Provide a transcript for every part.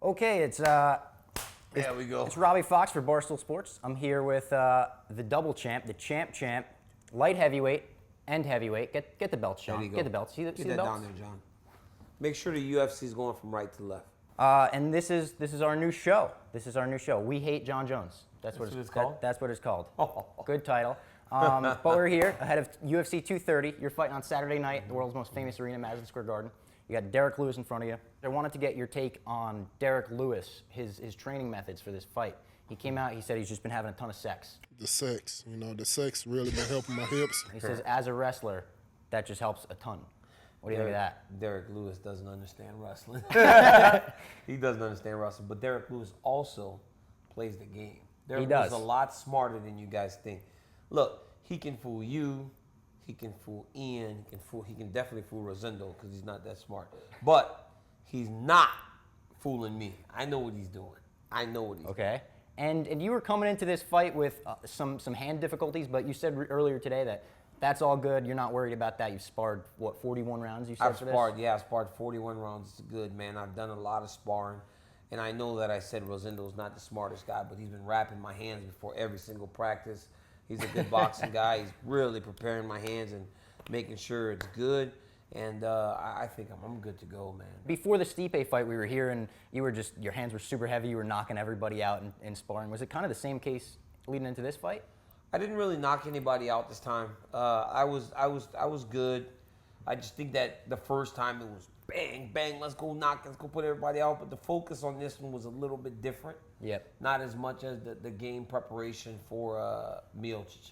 Okay, There we go. it's Robbie Fox for Barstool Sports. I'm here with the double champ, the champ, light heavyweight and heavyweight. Get the belts, Sean. There you go. Get the belts. See Get the that belts? down there, John. Make sure the UFC is going from right to left. And this is our new show. This is our new show. We Hate John Jones. That's what it's called. That's what it's called. Good title. But we're here ahead of UFC 230. You're fighting on Saturday night, the world's most famous arena, Madison Square Garden. You got Derrick Lewis in front of you. I wanted to get your take on Derrick Lewis, his training methods for this fight. He came out, he said he's just been having a ton of sex. The sex really been helping my hips. He says as a wrestler, that just helps a ton. What do you think of that? Derrick Lewis doesn't understand wrestling. He doesn't understand wrestling, but Derrick Lewis also plays the game. Derrick Lewis is a lot smarter than you guys think. Look, he can fool you. He can fool Ian. He can definitely fool Rosendo because he's not that smart. But he's not fooling me. I know what he's doing. I know what he's doing. Okay. And you were coming into this fight with some hand difficulties, but you said earlier today that that's all good. You're not worried about that. You've sparred, what, 41 rounds you said I've for this? I've sparred 41 rounds. It's good, man. I've done a lot of sparring. And I know that I said Rosendo's not the smartest guy, but he's been wrapping my hands before every single practice. He's a good boxing guy. He's really preparing my hands and making sure it's good. And I think I'm good to go, man. Before the Stipe fight, we were here, and your hands were super heavy. You were knocking everybody out in sparring. Was it kind of the same case leading into this fight? I didn't really knock anybody out this time. I was good. I just think that the first time it was bang, bang, let's go put everybody out. But the focus on this one was a little bit different. Yep. Not as much as the game preparation for Miocic.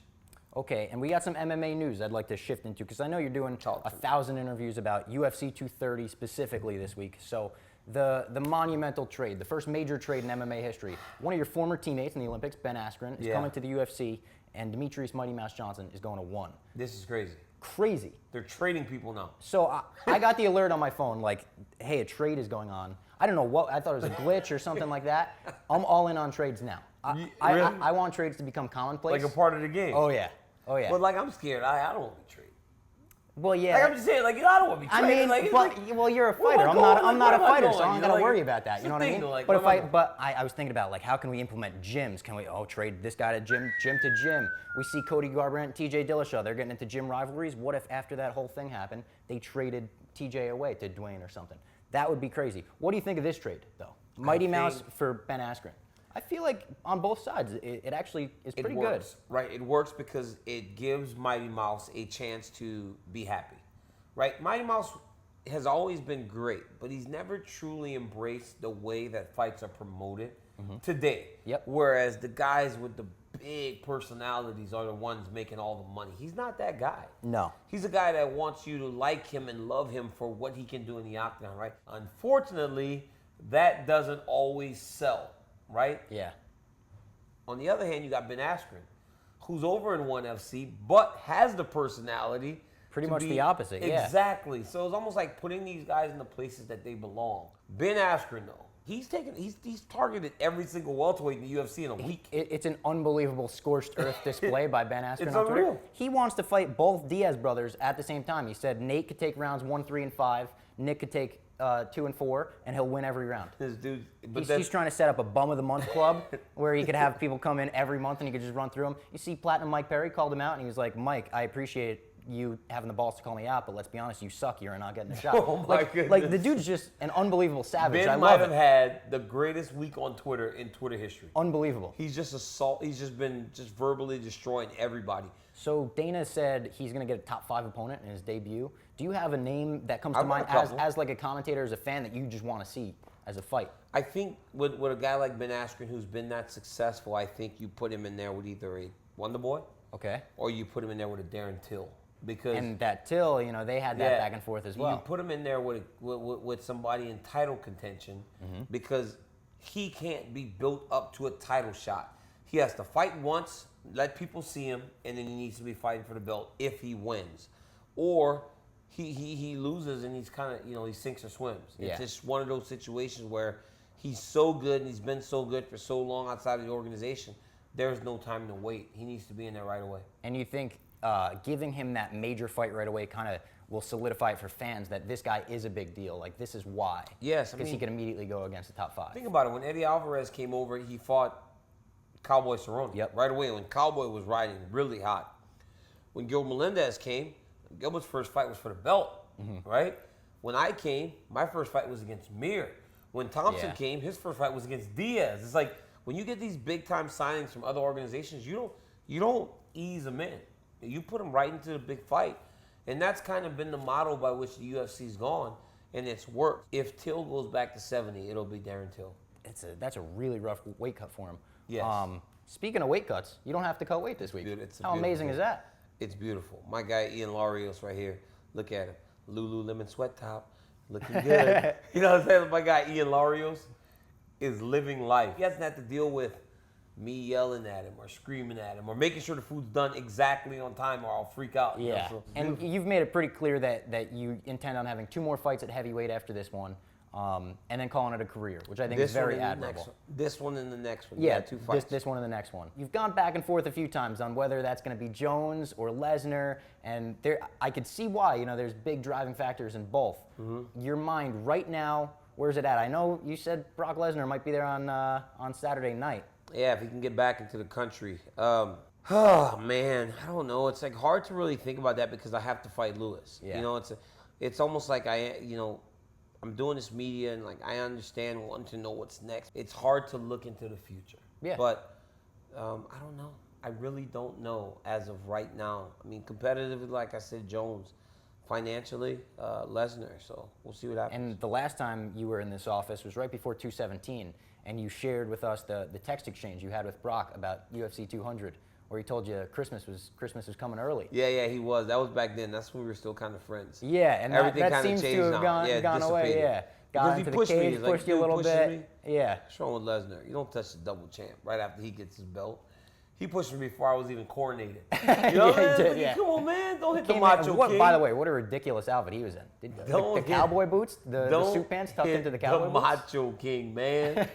Okay, and we got some MMA news I'd like to shift into because I know you're doing 1,000 interviews about UFC 230 specifically this week. So the monumental trade, the first major trade in MMA history. One of your former teammates in the Olympics, Ben Askren, is coming to the UFC, and Demetrius Mighty Mouse Johnson is going to 1. This is crazy. Crazy. They're trading people now. So I got the alert on my phone, like, hey, a trade is going on. I don't know what, I thought it was a glitch or something like that. I'm all in on trades now. I want trades to become commonplace. Like a part of the game. Oh, yeah. Oh, yeah. But, like, I'm scared. I don't want to be traded. Well, yeah. Like, I'm just saying, like, I don't want to be traded. I mean, well, you're a fighter. I'm not a fighter, so I don't got to worry about that. You know what I mean? Like, but I was thinking about, like, how can we implement gyms? Can we, trade this guy to gym to gym? We see Cody Garbrandt and TJ Dillashaw. They're getting into gym rivalries. What if after that whole thing happened, they traded TJ away to Dwayne or something? That would be crazy. What do you think of this trade, though? Mighty Mouse for Ben Askren. I feel like on both sides, it actually is pretty good. Right, it works because it gives Mighty Mouse a chance to be happy. Right, Mighty Mouse has always been great, but he's never truly embraced the way that fights are promoted today. Yep. Whereas the guys with the big personalities are the ones making all the money. He's not that guy. No. He's a guy that wants you to like him and love him for what he can do in the octagon, right? Unfortunately, that doesn't always sell, right? Yeah. On the other hand, you got Ben Askren, who's over in ONE FC, but has the personality. Pretty much the opposite, yeah. Exactly. So it's almost like putting these guys in the places that they belong. Ben Askren, though, he's targeted every single welterweight in the UFC in a week. It's an unbelievable scorched earth display by Ben Askren It's on Twitter. unreal. He wants to fight both Diaz brothers at the same time. He said Nate could take rounds 1, 3, and 5. Nick could take 2 and 4, and he'll win every round. This dude, He's trying to set up a bum of the month club where he could have people come in every month and he could just run through them. You see, Platinum Mike Perry called him out, and he was like, "Mike, I appreciate you having the balls to call me out, but let's be honest, you suck. You're not getting the shot." Oh my goodness. Like the dude's just an unbelievable savage. Ben might have had the greatest week on Twitter in Twitter history. Unbelievable. He's just He's just been verbally destroying everybody. So Dana said he's going to get a top 5 opponent in his debut. Do you have a name that comes to I've got mind a couple. as like a commentator, as a fan, that you just want to see as a fight? I think with a guy like Ben Askren who's been that successful, I think you put him in there with either a Wonder Boy, Okay. or you put him in there with a Darren Till. Because And that Till, they had that back and forth as well. You put him in there with somebody in title contention because he can't be built up to a title shot. He has to fight once, let people see him, and then he needs to be fighting for the belt if he wins. Or he loses and he's kind of, he sinks or swims. Yeah. It's just one of those situations where he's so good and he's been so good for so long outside of the organization, there's no time to wait. He needs to be in there right away. And you think giving him that major fight right away kind of will solidify it for fans that this guy is a big deal. Like, this is why. Yes, because he can immediately go against the top 5. Think about it. When Eddie Alvarez came over, he fought Cowboy Cerrone. Yep. Right away, when Cowboy was riding really hot. When Gil Melendez came, Gilbert's first fight was for the belt, right? When I came, my first fight was against Mir. When Thompson came, his first fight was against Diaz. It's like when you get these big time signings from other organizations, you don't ease them in. You put them right into the big fight, and that's kind of been the model by which the UFC's gone, and it's worked. If Till goes back to 70, it'll be Darren Till. That's a really rough weight cut for him. Yes. Speaking of weight cuts, you don't have to cut weight this week. How amazing is that? It's beautiful. My guy Ian Larios right here. Look at him. Lululemon sweat top. Looking good. You know what I'm saying? My guy Ian Larios is living life. He hasn't had to deal with me yelling at him or screaming at him or making sure the food's done exactly on time or I'll freak out. Yeah. So and you've made it pretty clear that you intend on having 2 more fights at heavyweight after this one. And then calling it a career, which I think is very admirable. This one and the next one. Yeah, 2 fights. This one and the next one. You've gone back and forth a few times on whether that's going to be Jones or Lesnar, and I could see why. You know, there's big driving factors in both. Your mind right now, where's it at? I know you said Brock Lesnar might be there on Saturday night. Yeah, if he can get back into the country. Oh man, I don't know. It's like hard to really think about that because I have to fight Lewis. Yeah. You know, it's almost like I'm doing this media and like I understand wanting to know what's next. It's hard to look into the future. Yeah. But I don't know. I really don't know as of right now. I mean, competitively, like I said, Jones. Financially, Lesnar. So we'll see what happens. And the last time you were in this office was right before 217, and you shared with us the text exchange you had with Brock about UFC 200, where he told you Christmas was coming early. Yeah, he was. That was back then. That's when we were still kind of friends. Yeah, and everything that kind of seems changed to have now. gone away. Yeah, got into the cage, pushed you a little bit. Yeah. What's wrong with Lesnar? You don't touch the double champ right after he gets his belt. He pushed me before I was even coronated. You know what I mean? Come on, man. Don't hit the Macho King. By the way, what a ridiculous outfit he was in. The cowboy boots, the suit pants tucked into the cowboy boots. The Macho King, man.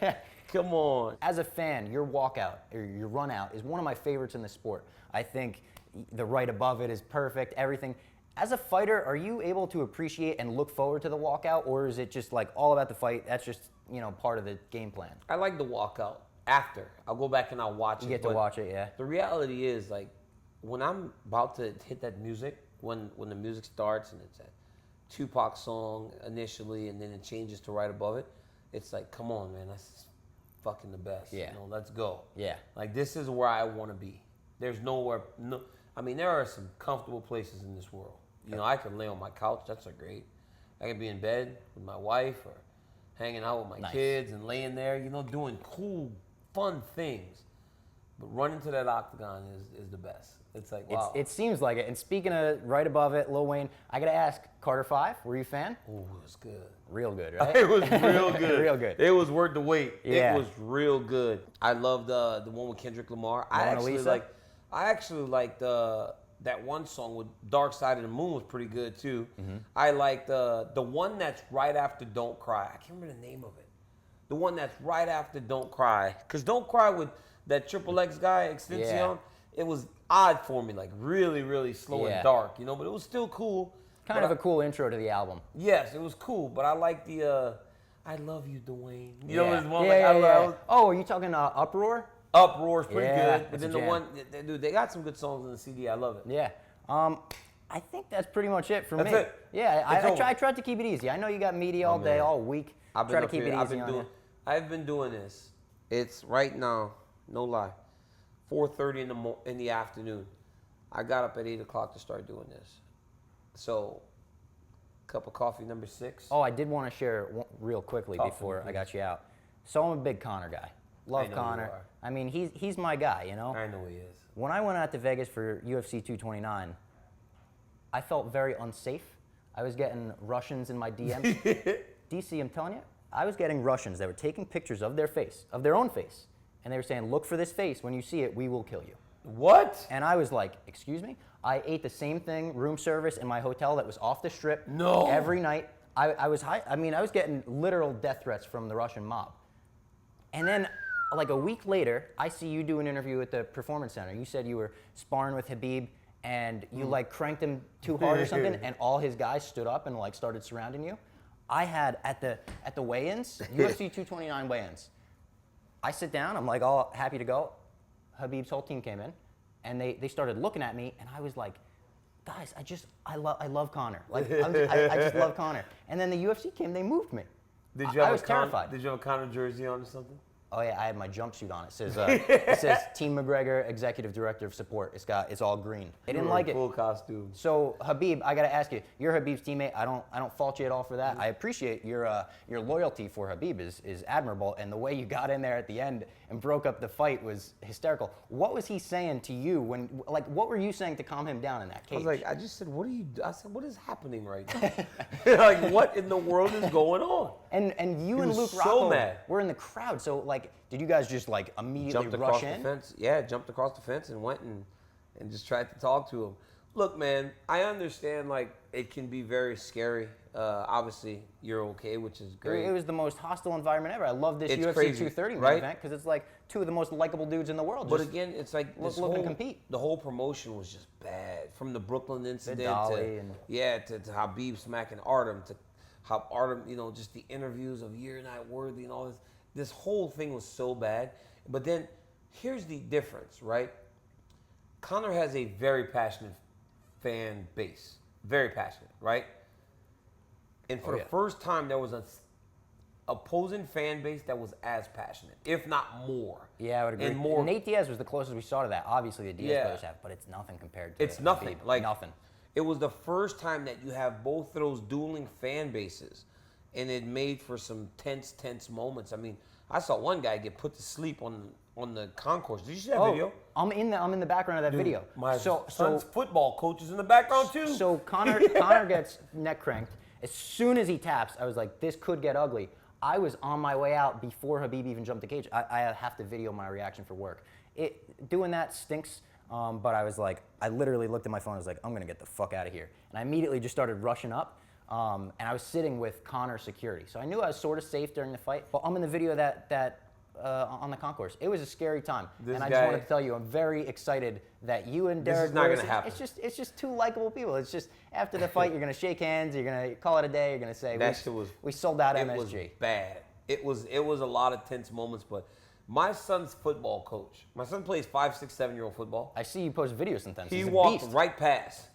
Come on. As a fan, your walkout or your run out is one of my favorites in the sport. I think the right above it is perfect, everything. As a fighter, are you able to appreciate and look forward to the walkout, or is it just like all about the fight? That's just, part of the game plan. I like the walkout. After I'll go back and I'll watch it. You get to watch it, yeah. The reality is, like, when I'm about to hit that music, when the music starts and it's a Tupac song initially, and then it changes to right above it, it's like, come on, man, that's fucking the best. Yeah. Let's go. Yeah. Like, this is where I want to be. There's nowhere. No, I mean, there are some comfortable places in this world. I could lay on my couch. That's great. I could be in bed with my wife or hanging out with my kids and laying there, doing cool, fun things. But running to that octagon is the best. It's like, wow. It seems like it. And speaking of right above it, Lil Wayne, I got to ask, Carter 5, were you a fan? Oh, it was good. Real good, right? It was real good. Real good. It was worth the wait. Yeah. It was real good. I loved the one with Kendrick Lamar. I actually liked that one song with Dark Side of the Moon was pretty good too. Mm-hmm. I liked the one that's right after Don't Cry. I can't remember the name of it. The one that's right after Don't Cry. Because Don't Cry with that Triple X guy, Extension, it was odd for me, like really, really slow and dark, but it was still cool. Kind of a cool intro to the album. Yes, it was cool, but I like the I Love You, Dwayne. You know this one? Oh, are you talking Uproar? Uproar's pretty good. But then the one, dude, they got some good songs in the CD. I love it. Yeah. I think that's pretty much it for me. That's it. Yeah, I tried to keep it easy. I know you got media all day, all week. Try to keep it easy on you. I've been doing this. It's right now, no lie, 4:30 in the afternoon. I got up at 8 o'clock to start doing this. So, cup of coffee number 6. Oh, I did want to share real quickly before I got you out. So I'm a big Conor guy. Love Conor. I mean, he's my guy, I know he is. When I went out to Vegas for UFC 229, I felt very unsafe. I was getting Russians in my DMs. DC, I'm telling you, I was getting Russians that were taking pictures of their face, of their own face, and they were saying, "Look for this face. When you see it, we will kill you." What? And I was like, "Excuse me?" I ate the same thing, room service, in my hotel that was off the strip. No. Every night. I was getting literal death threats from the Russian mob. And then, like a week later, I see you do an interview at the Performance Center. You said you were sparring with Khabib, and you like cranked him too hard or something, and all his guys stood up and like started surrounding you. I had at the weigh-ins, UFC 229 weigh-ins. I sit down, I'm like all happy to go. Khabib's whole team came in, and they started looking at me, and I was like, guys, I love Conor. Like I just love Conor. And then the UFC came, they moved me. I was terrified. Did you have a Conor jersey on or something? Oh yeah, I had my jumpsuit on. It says Team McGregor, Executive Director of Support. It's all green. They didn't like it. Full costume. So Khabib, I gotta ask you, you're Khabib's teammate. I don't fault you at all for that. I appreciate your loyalty for Khabib is admirable, and the way you got in there at the end and broke up the fight was hysterical. What was he saying to you what were you saying to calm him down in that cage? I just said, I said, what is happening right now? Like, what in the world is going on? And you and Luke so Rocco mad. were in the crowd, so like, did you guys just like immediately Jumped rush across in? the fence. Yeah, jumped across the fence and went and just tried to talk to him. Look, man, I understand like it can be very scary. Obviously, you're okay, which is great. It was the most hostile environment ever. I love this UFC crazy, 230 right? event because it's like two of the most likable dudes in the world. But again, it's like looking to compete. The whole promotion was just bad. From the Brooklyn incident to Habib smacking Artem, to how Artem, just the interviews of you're not worthy and all this. This whole thing was so bad. But then here's the difference, right? Conor has a very passionate fan base. Very passionate, right? And for the first time, there was an opposing fan base that was as passionate, if not more. Yeah, I would agree. And Nate Diaz was the closest we saw to that. Obviously, the Diaz brothers have, but it's nothing compared to It's nothing. Khabib. Like nothing. It was the first time that you have both of those dueling fan bases, and it made for some tense moments. I mean, I saw one guy get put to sleep on the concourse. Did you see that video? I'm in the background of that video. My son's football coach is in the background too. So Conor gets neck cranked. As soon as he taps, I was like, this could get ugly. I was on my way out before Khabib even jumped the cage. I have to video my reaction for work. Doing that stinks, but I was like, I literally looked at my phone. I was like, I'm gonna get the fuck out of here. And I immediately just started rushing up. And I was sitting with Conor security. So I knew I was sort of safe during the fight. But I'm in the video that on the concourse. It was a scary time. I just wanted to tell you, I'm very excited that you and Derrick Lewis. This is not Lewis, going to happen. It's just two likable people. It's just after the fight, you're going to shake hands. You're going to call it a day. You're going to say, we sold out MSG. It was bad. It was a lot of tense moments. But my son's football coach, my son plays 5, 6, 7-year-old football. I see you post videos sometimes. He walked right past.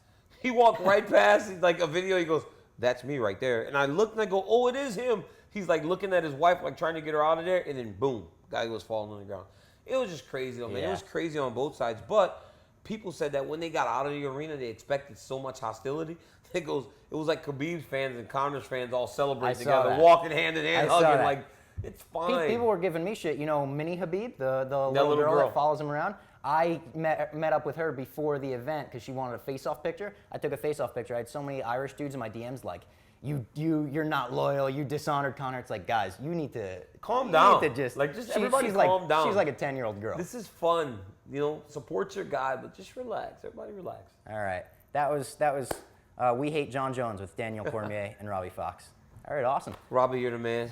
He's like a video. He goes, that's me right there. And I looked and I go, oh, it is him. He's like looking at his wife, like trying to get her out of there. And then boom, guy was falling on the ground. It was just crazy, man. It was crazy on both sides. But people said that when they got out of the arena, they expected so much hostility. It was like Khabib's fans and Conor's fans all celebrating together, walking hand in hand, hugging. Like, it's fine. People were giving me shit. Mini Khabib, the little girl that follows him around. I met up with her before the event because she wanted a face-off picture. I took a face-off picture. I had so many Irish dudes in my DMs like, you're not loyal. You dishonored Conor. It's like, guys, you need to calm down. Need to everybody calm down. She's like a 10-year-old girl. This is fun. Support your guy, but just relax. Everybody relax. All right. That was We Hate John Jones with Daniel Cormier and Robbie Fox. All right, awesome. Robbie, you're the man.